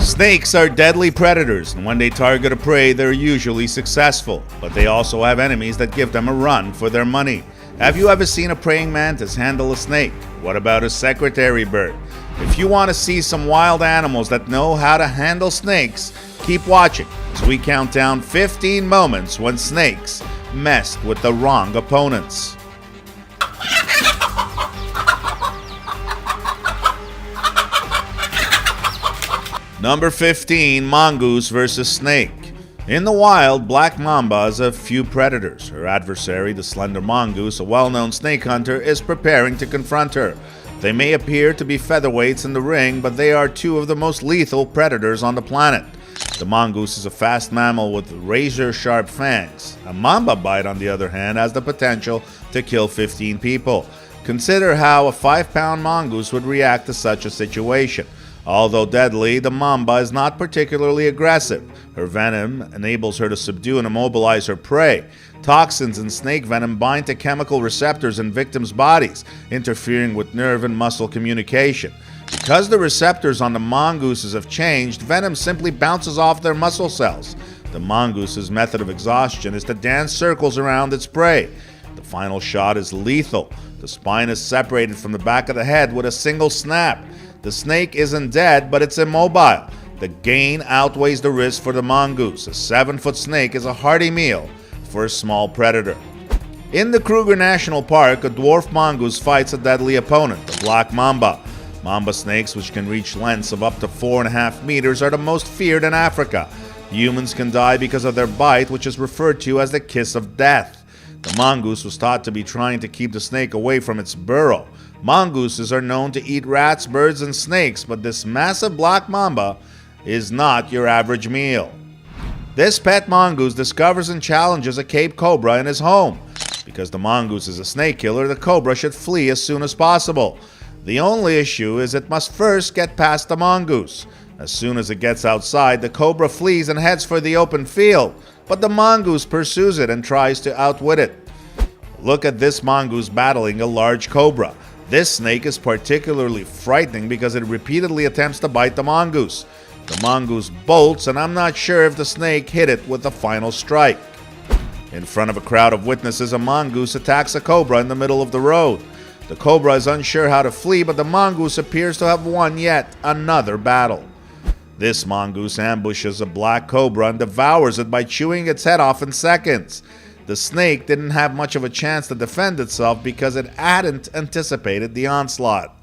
Snakes are deadly predators, and when they target a prey, they're usually successful. But they also have enemies that give them a run for their money. Have you ever seen a praying mantis handle a snake? What about a secretary bird? If you want to see some wild animals that know how to handle snakes, keep watching as we count down 15 moments when snakes messed with the wrong opponents. Number 15, mongoose versus snake. In the wild, black mamba has a few predators. Her adversary, the slender mongoose, a well-known snake hunter, is preparing to confront her. They may appear to be featherweights in the ring, but they are two of the most lethal predators on the planet. The mongoose is a fast mammal with razor-sharp fangs. A mamba bite, on the other hand, has the potential to kill 15 people. Consider how a 5-pound mongoose would react to such a situation. Although deadly, the mamba is not particularly aggressive. Her venom enables her to subdue and immobilize her prey. Toxins in snake venom bind to chemical receptors in victims' bodies, interfering with nerve and muscle communication. Because the receptors on the mongooses have changed, venom simply bounces off their muscle cells. The mongoose's method of exhaustion is to dance circles around its prey. The final shot is lethal. The spine is separated from the back of the head with a single snap. The snake isn't dead, but it's immobile. The gain outweighs the risk for the mongoose. A 7-foot snake is a hearty meal for a small predator. In the Kruger National Park, a dwarf mongoose fights a deadly opponent, the black mamba. Mamba snakes, which can reach lengths of up to 4.5 meters, are the most feared in Africa. Humans can die because of their bite, which is referred to as the kiss of death. The mongoose was thought to be trying to keep the snake away from its burrow. Mongooses are known to eat rats, birds, and snakes, but this massive black mamba is not your average meal. This pet mongoose discovers and challenges a Cape cobra in his home. Because the mongoose is a snake killer, the cobra should flee as soon as possible. The only issue is it must first get past the mongoose. As soon as it gets outside, the cobra flees and heads for the open field, but the mongoose pursues it and tries to outwit it. Look at this mongoose battling a large cobra. This snake is particularly frightening because it repeatedly attempts to bite the mongoose. The mongoose bolts, and I'm not sure if the snake hit it with the final strike. In front of a crowd of witnesses, a mongoose attacks a cobra in the middle of the road. The cobra is unsure how to flee, but the mongoose appears to have won yet another battle. This mongoose ambushes a black cobra and devours it by chewing its head off in seconds. The snake didn't have much of a chance to defend itself because it hadn't anticipated the onslaught.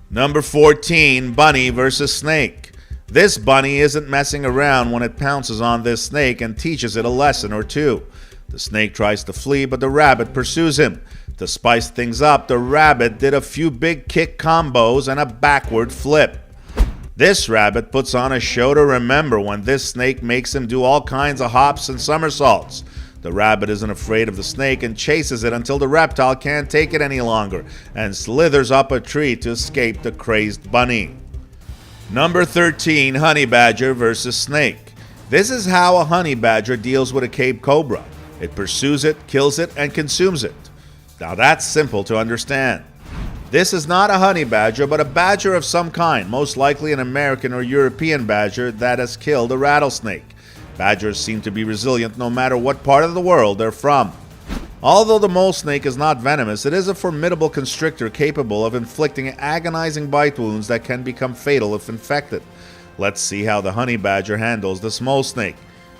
Number 14, bunny versus snake. This bunny isn't messing around when it pounces on this snake and teaches it a lesson or two. The snake tries to flee, but the rabbit pursues him. To spice things up, the rabbit did a few big kick combos and a backward flip. This rabbit puts on a show to remember when this snake makes him do all kinds of hops and somersaults. The rabbit isn't afraid of the snake and chases it until the reptile can't take it any longer and slithers up a tree to escape the crazed bunny. Number 13, honey badger versus snake. This is how a honey badger deals with a Cape cobra. It pursues it, kills it, and consumes it. Now that's simple to understand. This is not a honey badger, but a badger of some kind, most likely an American or European badger that has killed a rattlesnake. Badgers seem to be resilient no matter what part of the world they're from. Although the mole snake is not venomous, it is a formidable constrictor capable of inflicting agonizing bite wounds that can become fatal if infected. Let's see how the honey badger handles this mole snake.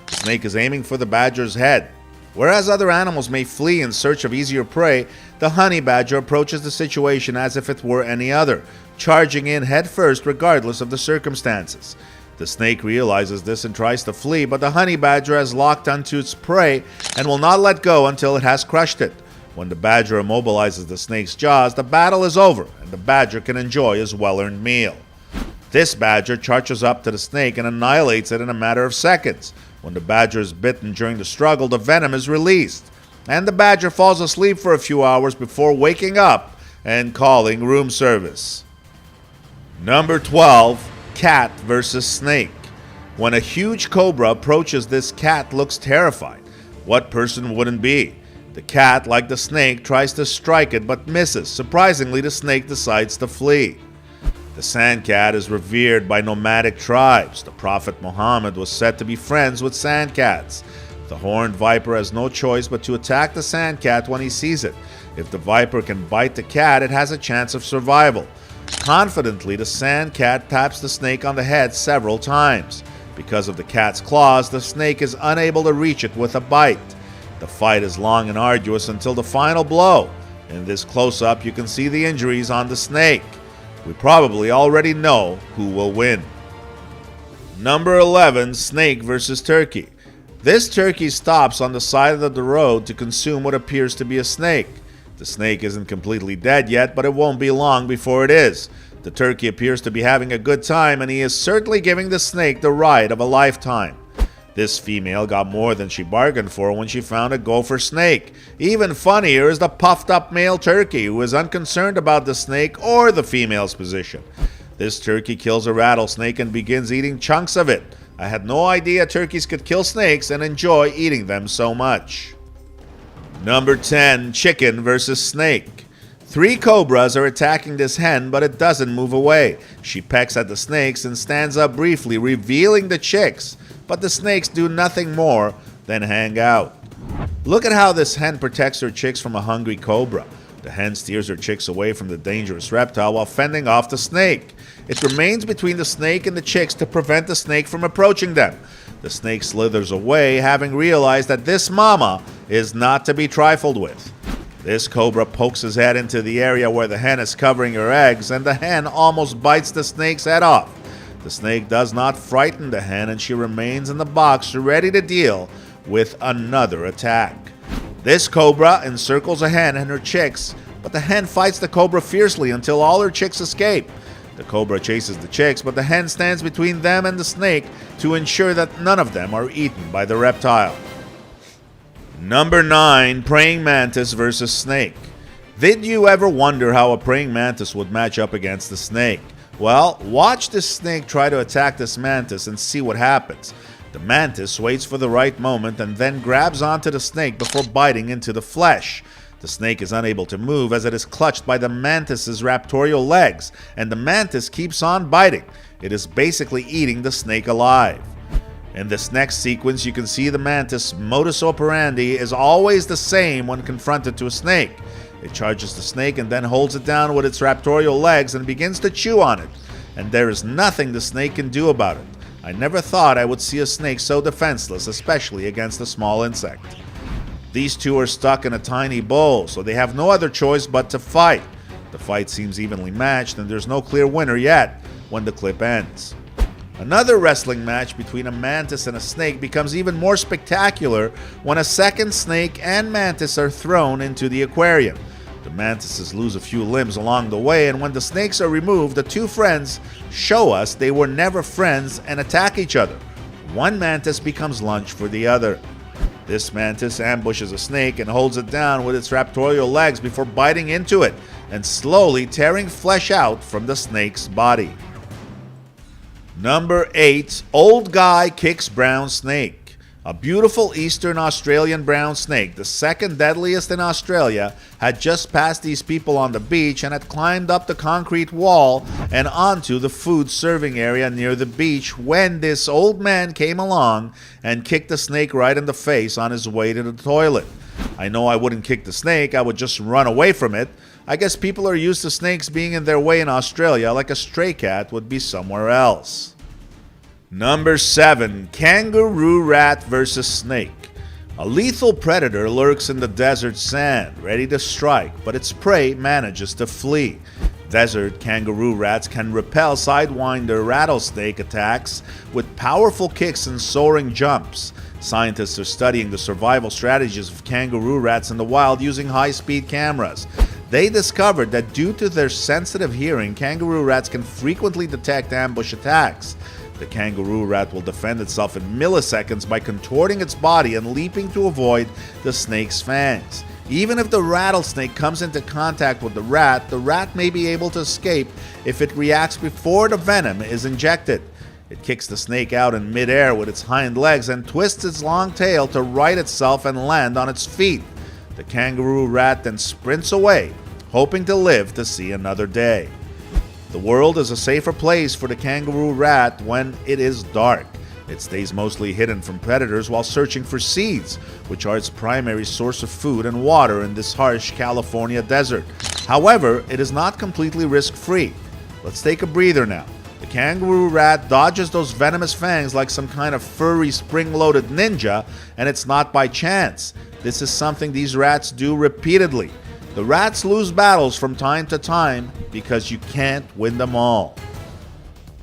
The snake is aiming for the badger's head. Whereas other animals may flee in search of easier prey, the honey badger approaches the situation as if it were any other, charging in headfirst regardless of the circumstances. The snake realizes this and tries to flee, but the honey badger has locked onto its prey and will not let go until it has crushed it. When the badger immobilizes the snake's jaws, the battle is over and the badger can enjoy his well-earned meal. This badger charges up to the snake and annihilates it in a matter of seconds. When the badger is bitten during the struggle, the venom is released, and the badger falls asleep for a few hours before waking up and calling room service. Number 12, cat versus snake. When a huge cobra approaches, this cat looks terrified. What person wouldn't be? The cat, like the snake, tries to strike it but misses. Surprisingly, the snake decides to flee. The sandcat is revered by nomadic tribes. The Prophet Muhammad was said to be friends with sandcats. The horned viper has no choice but to attack the sandcat when he sees it. If the viper can bite the cat, it has a chance of survival. Confidently, the sandcat taps the snake on the head several times. Because of the cat's claws, the snake is unable to reach it with a bite. The fight is long and arduous until the final blow. In this close-up, you can see the injuries on the snake. We probably already know who will win. Number 11, snake versus turkey. This turkey stops on the side of the road to consume what appears to be a snake. The snake isn't completely dead yet, but it won't be long before it is. The turkey appears to be having a good time, and he is certainly giving the snake the ride of a lifetime. This female got more than she bargained for when she found a gopher snake. Even funnier is the puffed-up male turkey, who is unconcerned about the snake or the female's position. This turkey kills a rattlesnake and begins eating chunks of it. I had no idea turkeys could kill snakes and enjoy eating them so much. Number 10, chicken versus snake. 3 cobras are attacking this hen, but it doesn't move away. She pecks at the snakes and stands up briefly, revealing the chicks. But the snakes do nothing more than hang out. Look at how this hen protects her chicks from a hungry cobra. The hen steers her chicks away from the dangerous reptile while fending off the snake. It remains between the snake and the chicks to prevent the snake from approaching them. The snake slithers away, having realized that this mama is not to be trifled with. This cobra pokes his head into the area where the hen is covering her eggs, and the hen almost bites the snake's head off. The snake does not frighten the hen, and she remains in the box ready to deal with another attack. This cobra encircles a hen and her chicks, but the hen fights the cobra fiercely until all her chicks escape. The cobra chases the chicks, but the hen stands between them and the snake to ensure that none of them are eaten by the reptile. Number 9, praying mantis versus snake. Did you ever wonder how a praying mantis would match up against the snake? Well, watch this snake try to attack this mantis and see what happens. The mantis waits for the right moment and then grabs onto the snake before biting into the flesh. The snake is unable to move as it is clutched by the mantis's raptorial legs, and the mantis keeps on biting. It is basically eating the snake alive. In this next sequence, you can see the mantis' modus operandi is always the same when confronted to a snake. It charges the snake and then holds it down with its raptorial legs and begins to chew on it. And there is nothing the snake can do about it. I never thought I would see a snake so defenseless, especially against a small insect. These two are stuck in a tiny bowl, so they have no other choice but to fight. The fight seems evenly matched, and there's no clear winner yet when the clip ends. Another wrestling match between a mantis and a snake becomes even more spectacular when a second snake and mantis are thrown into the aquarium. The mantises lose a few limbs along the way, and when the snakes are removed, the two friends show us they were never friends and attack each other. One mantis becomes lunch for the other. This mantis ambushes a snake and holds it down with its raptorial legs before biting into it and slowly tearing flesh out from the snake's body. Number 8, old guy kicks brown snake. A beautiful eastern Australian brown snake, the second deadliest in Australia, had just passed these people on the beach and had climbed up the concrete wall and onto the food serving area near the beach when this old man came along and kicked the snake right in the face on his way to the toilet. I know I wouldn't kick the snake, I would just run away from it. I guess people are used to snakes being in their way in Australia, like a stray cat would be somewhere else. Number 7, kangaroo rat versus snake. A lethal predator lurks in the desert sand, ready to strike, but its prey manages to flee. Desert kangaroo rats can repel sidewinder rattlesnake attacks with powerful kicks and soaring jumps. Scientists are studying the survival strategies of kangaroo rats in the wild using high-speed cameras. They discovered that due to their sensitive hearing, kangaroo rats can frequently detect ambush attacks. The kangaroo rat will defend itself in milliseconds by contorting its body and leaping to avoid the snake's fangs. Even if the rattlesnake comes into contact with the rat may be able to escape if it reacts before the venom is injected. It kicks the snake out in midair with its hind legs and twists its long tail to right itself and land on its feet. The kangaroo rat then sprints away, hoping to live to see another day. The world is a safer place for the kangaroo rat when it is dark. It stays mostly hidden from predators while searching for seeds, which are its primary source of food and water in this harsh California desert. However, it is not completely risk-free. Let's take a breather now. The kangaroo rat dodges those venomous fangs like some kind of furry spring-loaded ninja, and it's not by chance. This is something these rats do repeatedly. The rats lose battles from time to time because you can't win them all.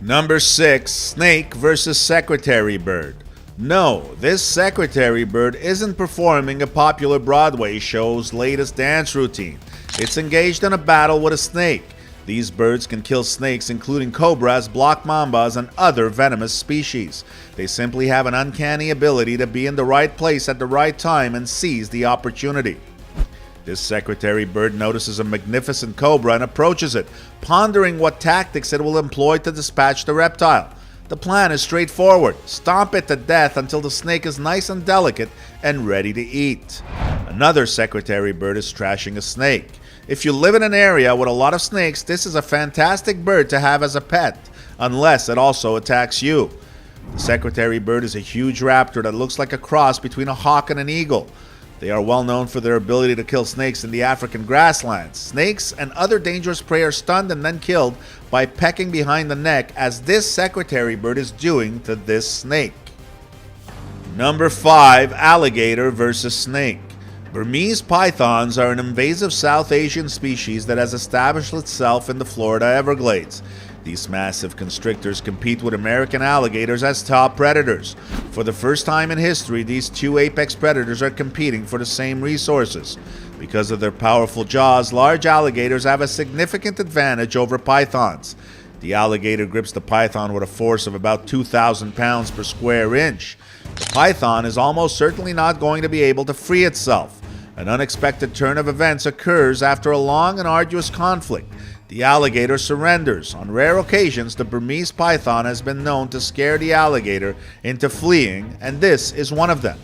Number 6, snake versus secretary bird. No, this secretary bird isn't performing a popular Broadway show's latest dance routine. It's engaged in a battle with a snake. These birds can kill snakes including cobras, black mambas, and other venomous species. They simply have an uncanny ability to be in the right place at the right time and seize the opportunity. This secretary bird notices a magnificent cobra and approaches it, pondering what tactics it will employ to dispatch the reptile. The plan is straightforward. Stomp it to death until the snake is nice and delicate and ready to eat. Another secretary bird is trashing a snake. If you live in an area with a lot of snakes, this is a fantastic bird to have as a pet, unless it also attacks you. The secretary bird is a huge raptor that looks like a cross between a hawk and an eagle. They are well known for their ability to kill snakes in the African grasslands. Snakes and other dangerous prey are stunned and then killed by pecking behind the neck, as this secretary bird is doing to this snake. Number 5, alligator versus snake. Burmese pythons are an invasive South Asian species that has established itself in the Florida Everglades. These massive constrictors compete with American alligators as top predators. For the first time in history, these two apex predators are competing for the same resources. Because of their powerful jaws, large alligators have a significant advantage over pythons. The alligator grips the python with a force of about 2,000 pounds per square inch. The python is almost certainly not going to be able to free itself. An unexpected turn of events occurs after a long and arduous conflict. The alligator surrenders. On rare occasions, the Burmese python has been known to scare the alligator into fleeing, and this is one of them.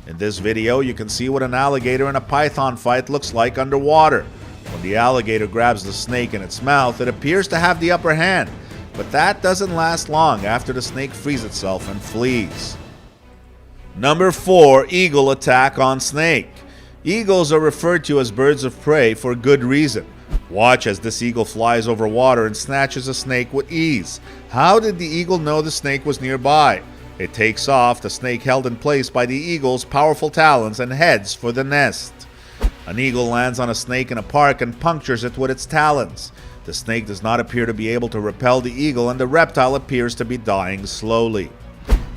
In this video, you can see what an alligator in a python fight looks like underwater. When the alligator grabs the snake in its mouth, it appears to have the upper hand, but that doesn't last long after the snake frees itself and flees. Number 4, eagle attack on snake. Eagles are referred to as birds of prey for good reason. Watch as this eagle flies over water and snatches a snake with ease. How did the eagle know the snake was nearby? It takes off, the snake held in place by the eagle's powerful talons, and heads for the nest. An eagle lands on a snake in a park and punctures it with its talons. The snake does not appear to be able to repel the eagle, and the reptile appears to be dying slowly.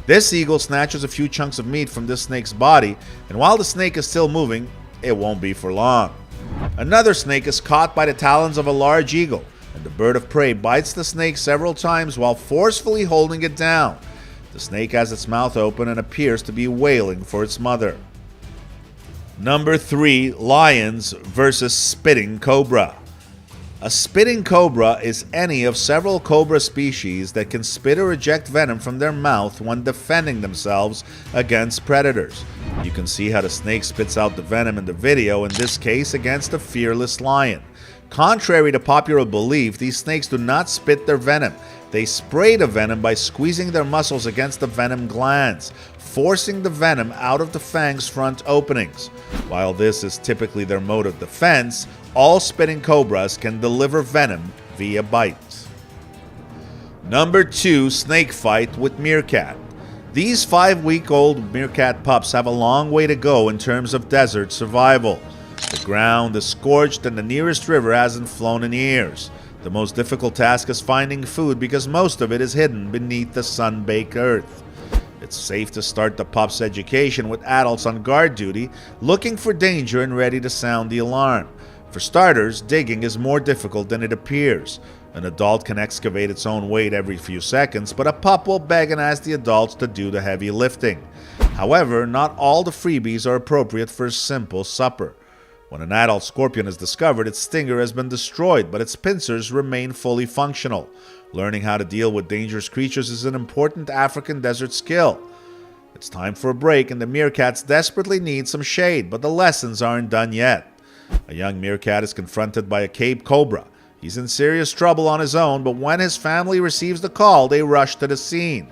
This eagle snatches a few chunks of meat from this snake's body, and while the snake is still moving, it won't be for long. Another snake is caught by the talons of a large eagle, and the bird of prey bites the snake several times while forcefully holding it down. The snake has its mouth open and appears to be wailing for its mother. Number 3, lions versus spitting cobra. A spitting cobra is any of several cobra species that can spit or eject venom from their mouth when defending themselves against predators. You can see how the snake spits out the venom in the video, in this case against a fearless lion. Contrary to popular belief, these snakes do not spit their venom. They spray the venom by squeezing their muscles against the venom glands, forcing the venom out of the fang's front openings. While this is typically their mode of defense, all spitting cobras can deliver venom via bite. Number 2, snake fight with meerkat. These 5-week-old meerkat pups have a long way to go in terms of desert survival. The ground is scorched and the nearest river hasn't flown in years. The most difficult task is finding food because most of it is hidden beneath the sun-baked earth. It's safe to start the pup's education with adults on guard duty, looking for danger and ready to sound the alarm. For starters, digging is more difficult than it appears. An adult can excavate its own weight every few seconds, but a pup will beg and ask the adults to do the heavy lifting. However, not all the freebies are appropriate for a simple supper. When an adult scorpion is discovered, its stinger has been destroyed, but its pincers remain fully functional. Learning how to deal with dangerous creatures is an important African desert skill. It's time for a break, and the meerkats desperately need some shade, but the lessons aren't done yet. A young meerkat is confronted by a Cape cobra. He's in serious trouble on his own, but when his family receives the call, they rush to the scene.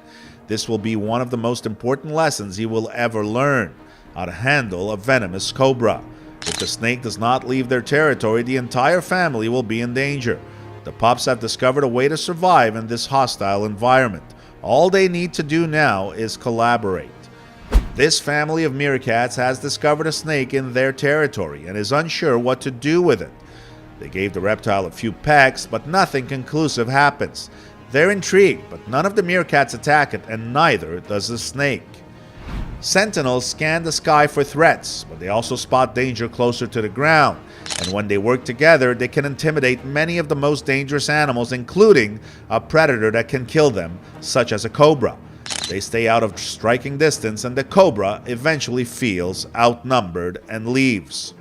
This will be one of the most important lessons he will ever learn: how to handle a venomous cobra. If the snake does not leave their territory, the entire family will be in danger. The pups have discovered a way to survive in this hostile environment. All they need to do now is collaborate. This family of meerkats has discovered a snake in their territory and is unsure what to do with it. They gave the reptile a few pecks, but nothing conclusive happens. They're intrigued, but none of the meerkats attack it, and neither does the snake. Sentinels scan the sky for threats, but they also spot danger closer to the ground. And when they work together, they can intimidate many of the most dangerous animals, including a predator that can kill them, such as a cobra. They stay out of striking distance, and the cobra eventually feels outnumbered and leaves.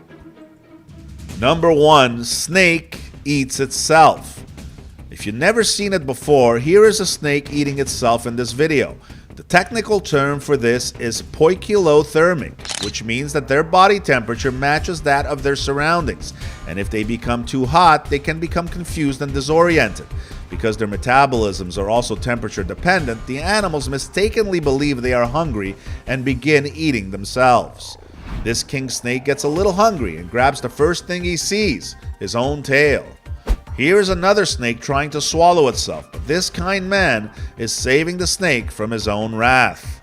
Number 1. Snake eats itself. If you've never seen it before, here is a snake eating itself in this video. The technical term for this is poikilothermic, which means that their body temperature matches that of their surroundings, and if they become too hot, they can become confused and disoriented. Because their metabolisms are also temperature dependent, the animals mistakenly believe they are hungry and begin eating themselves. This king snake gets a little hungry and grabs the first thing he sees, his own tail. Here is another snake trying to swallow itself, but this kind man is saving the snake from his own wrath.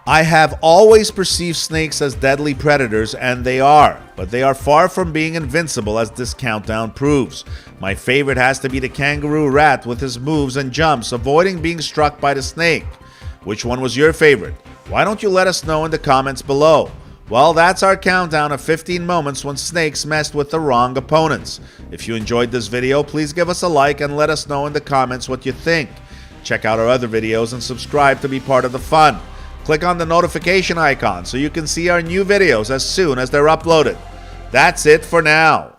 I have always perceived snakes as deadly predators, and they are, but they are far from being invincible, as this countdown proves. My favorite has to be the kangaroo rat with his moves and jumps, avoiding being struck by the snake. Which one was your favorite? Why don't you let us know in the comments below? Well, that's our countdown of 15 moments when snakes messed with the wrong opponents. If you enjoyed this video, please give us a like and let us know in the comments what you think. Check out our other videos and subscribe to be part of the fun. Click on the notification icon so you can see our new videos as soon as they're uploaded. That's it for now.